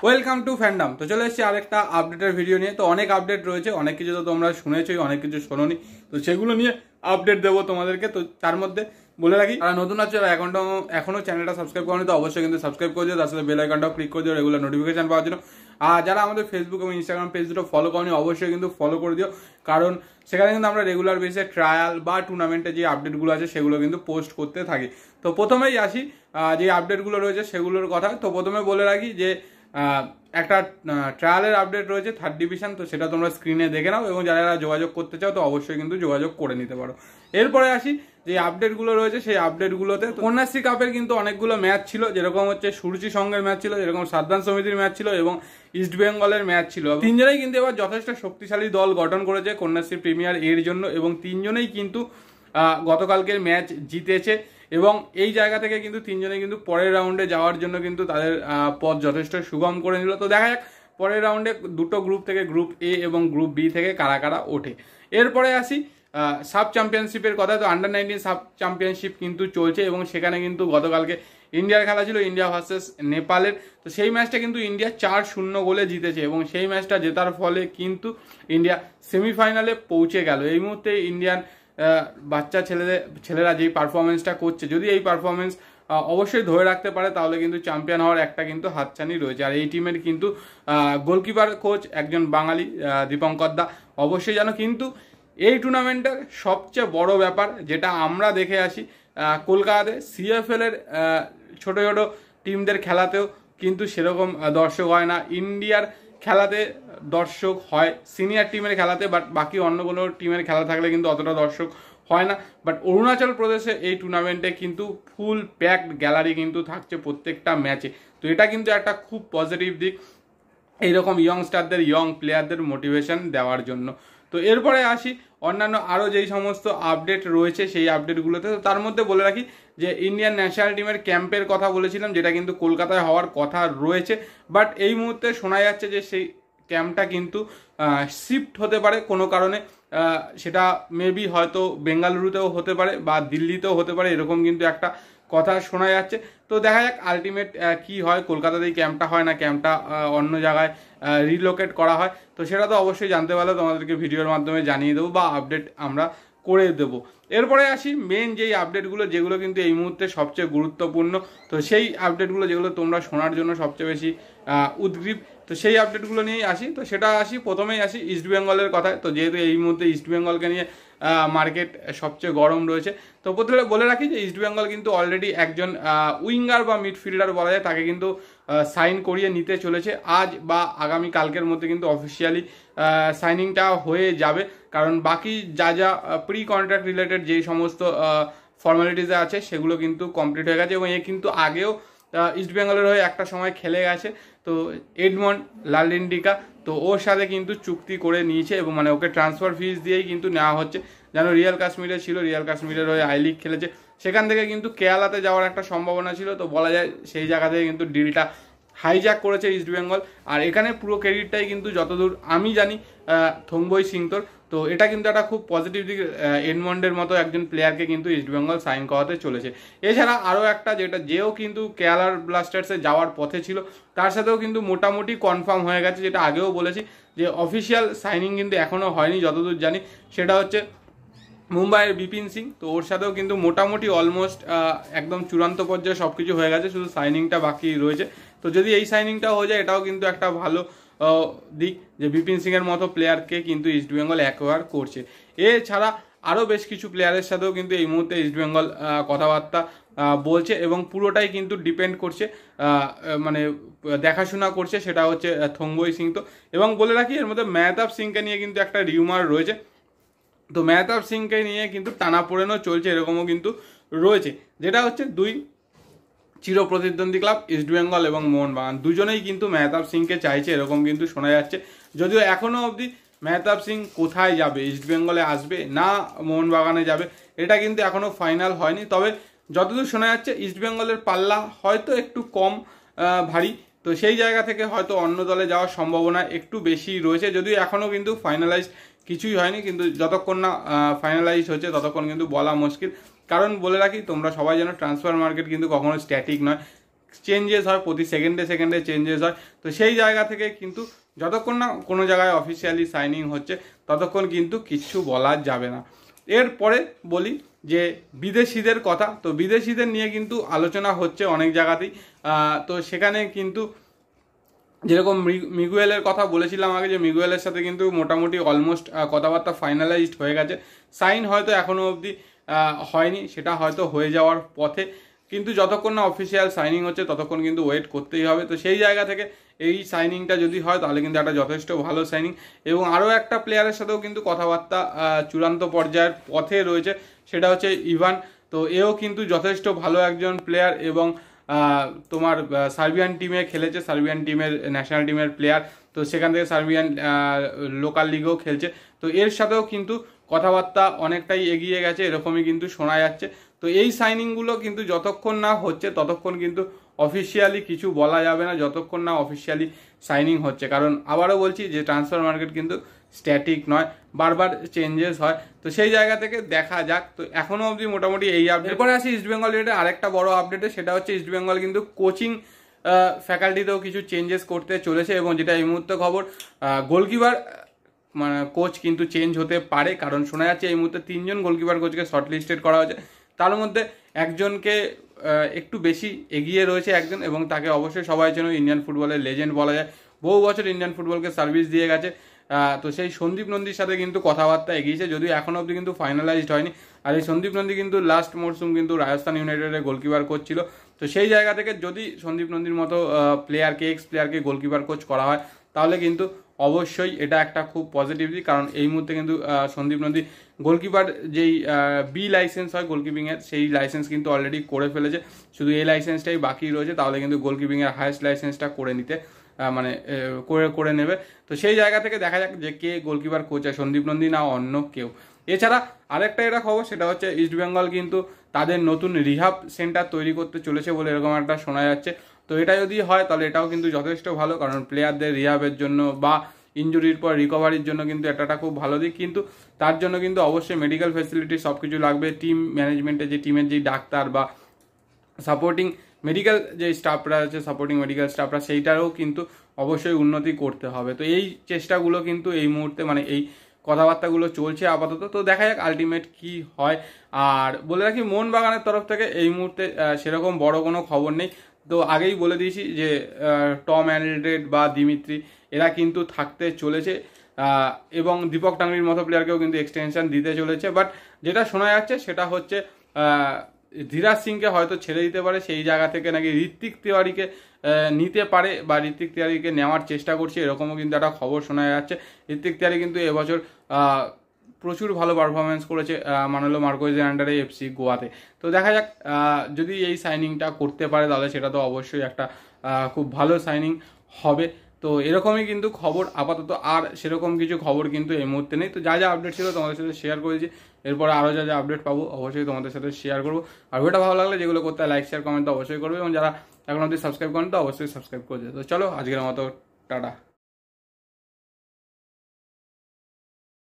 Welcome to fandom. তো চলে এসেছি আরেকটা আপডেটের ভিডিও নিয়ে। তো অনেক আপডেট রয়েছে, অনেক কিছু তো তোমরা শুনেছোই, অনেক কিছু শোনোনি, তো সেগুলো নিয়ে আপডেট দেবো তোমাদেরকে। তো তার মধ্যে বলে রাখি, যারা নতুন আছে যারা এখনো চ্যানেলটা সাবস্ক্রাইব করেনি তো অবশ্যই কিন্তু সাবস্ক্রাইব করে দিও, তার সাথে বেল আইকনটাও ক্লিক করে দিও রেগুলার নোটিফিকেশন পাওয়ার জন্য। আর যারা আমাদের ফেসবুক এবং ইনস্টাগ্রাম পেজ দুটো ফলো করনি অবশ্যই কিন্তু ফলো করে দিও, কারণ সেখানে কিন্তু আমরা রেগুলার বেসে ট্রায়াল বা টুর্নামেন্টে যে আপডেটগুলো আছে সেগুলো কিন্তু পোস্ট করতে থাকি। তো প্রথমেই আসি যে আপডেটগুলো রয়েছে সেগুলোর কথা। তো প্রথমে বলে রাখি যে একটা ট্রায়ালের আপডেট রয়েছে 3rd ডিভিশন, তো সেটা তোমরা স্ক্রিনে দেখে নাও এবং যারা যোগাযোগ করতে চাও তো অবশ্যই কিন্তু যোগাযোগ করে নিতে পারো। এরপরে আসি যে আপডেটগুলো রয়েছে সেই আপডেটগুলোতে। কন্যাশ্রী কাপের কিন্তু অনেকগুলো ম্যাচ ছিল, যেরকম হচ্ছে সুরুচি সংঘের ম্যাচ ছিল, যেরকম সাবধান সমিতির ম্যাচ ছিল এবং ইস্ট বেঙ্গলের ম্যাচ ছিল। তিনজনেই কিন্তু এবার যথেষ্ট শক্তিশালী দল গঠন করেছে কন্যাশ্রী প্রিমিয়ার এর জন্য এবং তিনজনেই কিন্তু গতকালকের ম্যাচ জিতেছে এবং এই জায়গা থেকে কিন্তু তিনজনে কিন্তু পরের রাউন্ডে যাওয়ার জন্য কিন্তু তাদের পথ যথেষ্ট সুগম করে নিল। তো দেখা যাক পরের রাউন্ডে দুটো গ্রুপ থেকে, গ্রুপ এ এবং গ্রুপ বি থেকে কারা কারা ওঠে। এরপরে আসি সাব চ্যাম্পিয়নশিপের কথা। তো আন্ডার 19 সাব চ্যাম্পিয়নশিপ কিন্তু চলছে এবং সেখানে কিন্তু গতকালকে ইন্ডিয়ার খেলা ছিল, ইন্ডিয়া ভার্সেস নেপালের। তো সেই ম্যাচটা কিন্তু ইন্ডিয়া 4-0 গোলে জিতেছে এবং সেই ম্যাচটা জেতার ফলে কিন্তু ইন্ডিয়া সেমিফাইনালে পৌঁছে গেল। এই মুহূর্তে ইন্ডিয়ান বাচ্চা ছেলেরা যেই পারফরমেন্সটা করছে, যদি এই পারফরমেন্স অবশ্যই ধরে রাখতে পারে তাহলে কিন্তু চ্যাম্পিয়ন হওয়ার একটা কিন্তু হাতছানি রয়েছে। আর এই টিমের কিন্তু গোলকিপার কোচ একজন বাঙালি দীপঙ্কর দা অবশ্যই জানো। কিন্তু এই টুর্নামেন্টের সবচেয়ে বড় ব্যাপার যেটা আমরা দেখে আসি, কলকাতাতে সিএফএল এর ছোট ছোট টিমদের খেলাতেও কিন্তু সেরকম দর্শক হয় না। ইন্ডিয়ার খেলাতে দর্শক হয় সিনিয়র টিমের খেলাতে, বাট বাকি অন্য কোনো টিমের খেলা থাকলে কিন্তু অতটা দর্শক হয় না। বাট অরুণাচল প্রদেশে এই টুর্নামেন্টে কিন্তু ফুল প্যাকড গ্যালারি কিন্তু থাকছে প্রত্যেকটা ম্যাচে। তো এটা কিন্তু একটা খুব পজিটিভ দিক এইরকম ইয়ংস্টারদের, ইয়ং প্লেয়ারদের মোটিভেশন দেওয়ার জন্য। তো এরপরে আসি অন্যান্য আরও যেই সমস্ত আপডেট রয়েছে সেই আপডেটগুলোতে। তো তার মধ্যে বলে রাখি যে ইন্ডিয়ান ন্যাশনাল টিমের ক্যাম্পের কথা বলেছিলাম, যেটা কিন্তু কলকাতায় হওয়ার কথা রয়েছে, বাট এই মুহূর্তে শোনা যাচ্ছে যে সেই ক্যাম্পটা কিন্তু শিফট হতে পারে কোনো কারণে। সেটা মেবি হয়তো বেঙ্গালুরুতেও হতে পারে বা দিল্লিতেও হতে পারে, এরকম কিন্তু একটা কথা শোনা যাচ্ছে। তো দেখা যাক আলটিমেট কি হয়, কলকাতাতেই ক্যাম্পটা হয় না ক্যাম্পটা অন্য জায়গায় রিলোকেট করা হয়, তো সেটা তো অবশ্যই জানতে পারলে তোমাদেরকে ভিডিওর মাধ্যমে জানিয়ে দেবো বা আপডেট আমরা করে দেবো। এরপরে আসি মেন যেই আপডেটগুলো যেগুলো কিন্তু এই মুহূর্তে সবচেয়ে গুরুত্বপূর্ণ, তো সেই আপডেটগুলো যেগুলো তোমরা শোনার জন্য সবচেয়ে বেশি উদ্গ্রীব, তো সেই আপডেটগুলো নিয়েই আসি। তো সেটা আসি প্রথমেই আসি ইস্ট বেঙ্গলের কথায়। তো যেহেতু এই মুহূর্তে ইস্ট বেঙ্গলকে নিয়ে মার্কেট সবচেয়ে গরম রয়েছে, তো প্রথমে বলে রাখি যে ইস্ট বেঙ্গল কিন্তু অলরেডি একজন উইঙ্গার বা মিডফিল্ডার বলা যায় তাকে কিন্তু সাইন করিয়ে নিতে চলেছে। আজ বা আগামী কালকের মধ্যে কিন্তু অফিসিয়ালি সাইনিংটা হয়ে যাবে, কারণ বাকি যা যা প্রি কন্ট্রাক্ট রিলেটেড যেই সমস্ত ফর্মালিটিসে আছে সেগুলো কিন্তু কমপ্লিট হয়ে গেছে এবং এ কিন্তু আগেও ইস্ট বেঙ্গলের হয়ে একটা সময় খেলে গেছে। তো এডমন্ড লালডিন্ডিকা, তো ওর সাথে কিন্তু চুক্তি করে নিয়েছে এবং মানে ওকে ট্রান্সফার ফিস দিয়েই কিন্তু নেওয়া হচ্ছে। যেন রিয়াল কাশ্মীরে ছিল, রিয়াল কাশ্মীরের হয়ে আই লিগ খেলেছে, সেখান থেকে কিন্তু কেরালাতে যাওয়ার একটা সম্ভাবনা ছিল। তো বলা যায় সেই জায়গা থেকে কিন্তু ডিলটা হাইজ্যাক করেছে ইস্ট বেঙ্গল। আর এখানে পুরো ক্রেডিটটাই কিন্তু যতদূর আমি জানি থংবই সিংতোর। তো এটা কিন্তু একটা খুব পজিটিভ দিক, এডমন্ডের মতো একজন প্লেয়ারকে কিন্তু ইস্ট বেঙ্গল সাইন করাতে চলেছে। এছাড়া আরও একটা যেও কিন্তু কেরালার ব্লাস্টার্সে যাওয়ার পথে ছিল, তার সাথেও কিন্তু মোটামুটি কনফার্ম হয়ে গেছে, যেটা আগেও বলেছি যে অফিসিয়াল সাইনিং কিন্তু এখনও হয়নি যতদূর জানি, সেটা হচ্ছে মুম্বাইয়ের বিপিন সিং। তো ওর সাথেও কিন্তু মোটামুটি অলমোস্ট একদম চূড়ান্ত পর্যায়ে সব কিছু হয়ে গেছে, শুধু সাইনিংটা বাকি রয়েছে। তো যদি এই সাইনিংটা হয়ে যায় এটাও কিন্তু একটা ভালো দিক যে বিপিন সিংয়ের মতো প্লেয়ারকে কিন্তু ইস্ট বেঙ্গল অ্যাকোয়ার করছে। এছাড়া আরও বেশ কিছু প্লেয়ারের সাথেও কিন্তু এই মুহূর্তে ইস্ট বেঙ্গল কথাবার্তা বলছে এবং পুরোটাই কিন্তু ডিপেন্ড করছে, মানে দেখাশোনা করছে সেটা হচ্ছে থংবই সিং। তো এবং বলে রাখি এর মধ্যে মেহতাব সিংকে নিয়ে কিন্তু একটা রিউমার রয়েছে। তো মেহতাব সিংকে নিয়ে কিন্তু টানাপোড়েনও চলছে, এরকমও কিন্তু রয়েছে, যেটা হচ্ছে দুই চির প্রতিদ্বন্দ্বী ক্লাব ইস্ট বেঙ্গল এবং মোহনবাগান দুজনেই কিন্তু মেহতাব সিংকে চাইছে, এরকম কিন্তু শোনা যাচ্ছে। যদিও এখনও অবধি মেহতাব সিং কোথায় যাবে, ইস্ট বেঙ্গলে আসবে না মোহনবাগানে যাবে, এটা কিন্তু এখনও ফাইনাল হয়নি। তবে যতদূর শোনা যাচ্ছে ইস্ট বেঙ্গলের পাল্লা হয়তো একটু কম ভারী, তো সেই জায়গা থেকে হয়তো অন্য দলে যাওয়ার সম্ভাবনা একটু বেশি রয়েছে। যদিও এখনও কিন্তু ফাইনালাইজ কিছুই হয়নি, কিন্তু যতক্ষণ না ফাইনালাইজ হচ্ছে ততক্ষণ কিন্তু বলা মুশকিল। কারণ বলে রাখি তোমরা সবাই জানো ট্রান্সফার মার্কেট কিন্তু কখনো স্ট্যাটিক নয়, চেঞ্জেস হয়, প্রতি সেকেন্ডে সেকেন্ডে চেঞ্জেস হয়। তো সেই জায়গা থেকে কিন্তু যতক্ষণ না কোনো জায়গায় অফিসিয়ালি সাইনিং হচ্ছে ততক্ষণ কিন্তু কিচ্ছু বলা যাবে না। এরপরে বলি যে বিদেশিদের কথা। তো বিদেশিদের নিয়ে কিন্তু আলোচনা হচ্ছে অনেক জায়গাতেই। তো সেখানে কিন্তু যেরকম মিগুয়েলের কথা বলেছিলাম আগে, যে মিগুয়েলের সাথে কিন্তু মোটামুটি অলমোস্ট কথাবার্তা ফাইনালাইজড হয়ে গেছে। সাইন হয়তো এখনও অবধি হয়নি, সেটা হয়তো হয়ে যাওয়ার পথে, কিন্তু যতক্ষণ না অফিসিয়াল সাইনিং হচ্ছে ততক্ষণ কিন্তু ওয়েট করতেই হবে। তো সেই জায়গা থেকে এই সাইনিংটা যদি হয় তাহলে কিন্তু একটা যথেষ্ট ভালো সাইনিং। এবং আরও একটা প্লেয়ারের সাথেও কিন্তু কথাবার্তা চূড়ান্ত পর্যায়ের পথে রয়েছে, সেটা হচ্ছে ইভান। তো এও কিন্তু যথেষ্ট ভালো একজন প্লেয়ার এবং তোমার সার্বিয়ান টিমে খেলেছে, সার্বিয়ান টিমের ন্যাশনাল টিমের প্লেয়ার। তো সেখান থেকে সার্বিয়ান লোকাল লিগেও খেলছে। তো এর সাথেও কিন্তু কথাবার্তা অনেকটাই এগিয়ে গেছে, এরকমই কিন্তু শোনা যাচ্ছে। তো এই সাইনিংগুলো কিন্তু যতক্ষণ না হচ্ছে ততক্ষণ কিন্তু অফিসিয়ালি কিছু বলা যাবে না, যতক্ষণ না অফিসিয়ালি সাইনিং হচ্ছে। কারণ আবারও বলছি যে ট্রান্সফার মার্কেট কিন্তু স্ট্যাটিক নয়, বারবার চেঞ্জেস হয়। তো সেই জায়গা থেকে দেখা যাক। তো এখনও অবধি মোটামুটি এই আপডেট। এরপরে আসি ইস্টবেঙ্গল রিলেটেড আরেকটা বড় আপডেটে, সেটা হচ্ছে ইস্টবেঙ্গল কিন্তু কোচিং ফ্যাকাল্টিতেও কিছু চেঞ্জেস করতে চলেছে। এবং যেটা এই মুহূর্তে খবর, গোলকিপার মানে কোচ কিন্তু চেঞ্জ হতে পারে। কারণ শোনা যাচ্ছে এই মুহূর্তে 3 জন গোলকিপার কোচকে শর্টলিস্টেড করা হয়েছে, তার মধ্যে একজনকে একটু বেশি এগিয়ে রয়েছে একজন, এবং তাকে অবশ্যই সবাই যেন ইন্ডিয়ান ফুটবলের লেজেন্ড বলা যায়, বহু বছর ইন্ডিয়ান ফুটবলকে সার্ভিস দিয়ে গেছে। তো সেই সন্দীপ নন্দীর সাথে কিন্তু কথাবার্তা এগিয়েছে, যদিও এখনও অবধি কিন্তু ফাইনালাইজড হয়নি। আর এই সন্দীপ নন্দী কিন্তু লাস্ট মরসুম কিন্তু রাজস্থান ইউনাইটেডের গোলকিপার কোচ ছিল। তো সেই জায়গা থেকে যদি সন্দীপ নন্দীর মতো প্লেয়ারকে, এক্স প্লেয়ারকে গোলকিপার কোচ করা হয় তাহলে কিন্তু অবশ্যই এটা একটা খুব পজিটিভ দিক। কারণ এই মুহূর্তে কিন্তু সন্দীপ নন্দী গোলকিপার যেই বি লাইসেন্স হয় গোলকিপিংয়ের, সেই লাইসেন্স কিন্তু অলরেডি করে ফেলেছে, শুধু এই লাইসেন্সটাই বাকি রয়েছে। তাহলে কিন্তু গোলকিপিংয়ের হায়েস্ট লাইসেন্সটা করে নিতে মানে করে নেবে। তো সেই জায়গা থেকে দেখা যাক যে কে গোলকিপার কোচ হয়, সন্দীপ নন্দী না অন্য কেউ। এছাড়া আরেকটা এটা খবর, সেটা হচ্ছে ইস্টবেঙ্গল কিন্তু তাদের নতুন রিহাব সেন্টার তৈরি করতে চলেছে বলে এরকম একটা শোনা যাচ্ছে। তো এটা যদি হয় তাহলে এটাও কিন্তু যথেষ্ট ভালো, কারণ প্লেয়ারদের রিহাবের জন্য বা ইনজুরির পর রিকভারির জন্য কিন্তু একটা খুব ভালো দিক। কিন্তু তার জন্য কিন্তু অবশ্যই মেডিকেল ফ্যাসিলিটি সব কিছু লাগবে। টিম ম্যানেজমেন্টে যে টিমের যে ডাক্তার বা সাপোর্টিং মেডিকেল যে স্টাফরা আছে, সাপোর্টিং মেডিকেল স্টাফরা, সেইটারও কিন্তু অবশ্যই উন্নতি করতে হবে। তো এই চেষ্টাগুলো কিন্তু এই মুহূর্তে মানে এই কথাবার্তাগুলো চলছে আপাতত। তো দেখা যাক আলটিমেট কি হয়। আর বলে রাখি মোহনবাগানের তরফ থেকে এই মুহূর্তে সেরকম বড় কোনো খবর নেই। তো আগেই বলে দিয়েছি যে টম অ্যান্ড্রেড বা দিমিত্রি এরা কিন্তু থাকতে চলেছে, এবং দীপক টাংরির মতো প্লেয়ারকেও কিন্তু এক্সটেনশন দিতে চলেছে। বাট যেটা শোনা যাচ্ছে সেটা হচ্ছে ধীরাজ সিংকে হয়তো ছেড়ে দিতে পারে, সেই জায়গা থেকে নাকি ঋত্বিক তিওয়ারিকে নিতে পারে বা ঋত্বিক তিওয়ারিকে নেওয়ার চেষ্টা করছে, এরকমও কিন্তু একটা খবর শোনা যাচ্ছে। ঋত্বিক তিওয়ারি কিন্তু এবছর প্রচুর ভালো পারফরমেন্স করেছে মানলো মার্কোয়েজের আন্ডারে এফসি গোয়াতে। তো দেখা যাক যদি এই সাইনিংটা করতে পারে তাহলে সেটা তো অবশ্যই একটা খুব ভালো সাইনিং হবে। তো এরকমই কিন্তু খবর আপাতত, আর সেরকম কিছু খবর কিন্তু এই মুহূর্তে নেই। তো যা যা আপডেট ছিল তোমাদের সাথে শেয়ার করেছি, এরপরে আরও যা যা আপডেট পাবো অবশ্যই তোমাদের সাথে শেয়ার করবো। আর ভিডিওটা ভালো লাগলে যেগুলো করতে লাইক শেয়ার কমেন্ট তো অবশ্যই করবে, এবং যারা এখন অবধি সাবস্ক্রাইব করেন তো অবশ্যই সাবস্ক্রাইব করে দেবে। তো চলো আজকের মতো টাটা।